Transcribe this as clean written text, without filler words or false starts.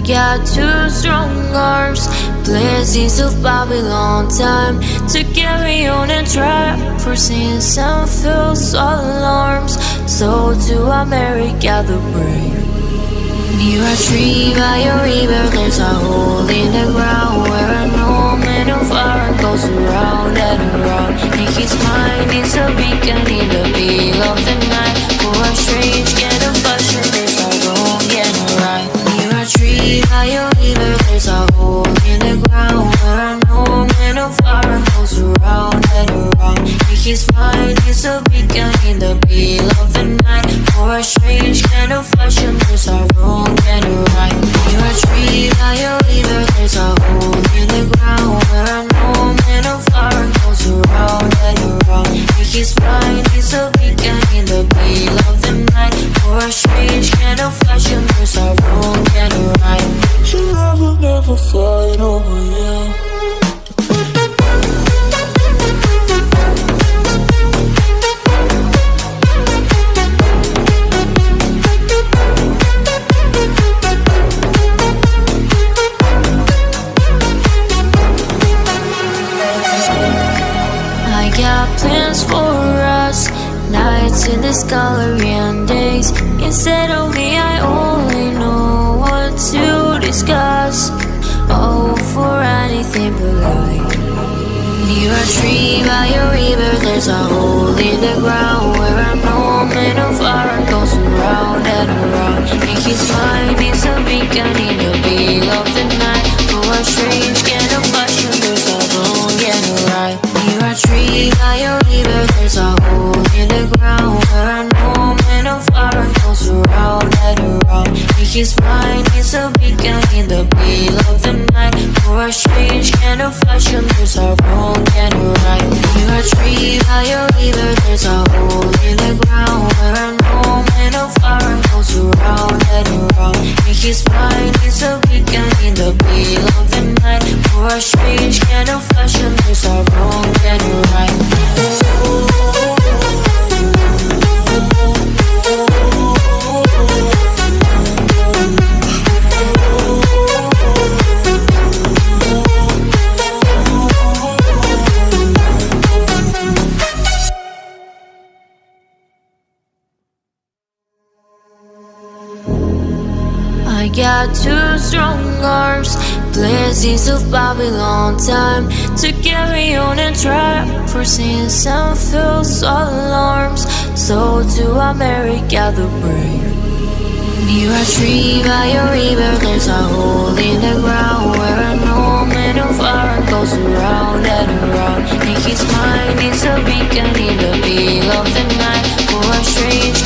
got two strong arms, blessings of Babylon, time to carry on and try. For sins and false alarms, so to America the brave. Near a tree by a river, there's a hole in the ground where an old man of iron goes around and around. In his mind is a beacon in the middle of the night. For a strange kind of fashion, there's a wrong and a right. Near a tree by a river, there's a hole in the ground where an old man of iron goes around and around. In his mind is a beacon in the middle of the night. For a strange kind of fashion, there's a wrong and a right. Near a tree by a river, there's a hole in the ground where an old man of iron goes around and around. In his mind is a beacon in the middle of the night. For a strange kind of fashion, there's a wrong and a right. She'll never fight over you. Got plans for us, nights in this gallery and days. Instead of me, I only know what to discuss. Oh, for anything but light. Near a tree by a river, there's a hole in the ground where an old man of iron goes around and around. In his mind is a beacon in the middle of the night. For a strange kind of fashion, there's a wrong and a right. Near a tree by a river, there's a hole in the ground where an old man of iron goes around and around. In his mind is a beacon in the middle of the night. For a strange kind of fashion, there's a wrong and a right. Near a tree by a river, there's a hole in the ground where an old man of iron goes around and around. In his mind is a beacon in the middle of the night. For a strange kind of fashion, there's a wrong and a right. I got two strong arms, blessings of Babylon, time to carry on and try. For sins and false alarms, so to America the brave. Near a tree by a river, there's a hole in the ground where an old man of iron goes around and around. In his mind is a beacon in the middle of the night. For a strange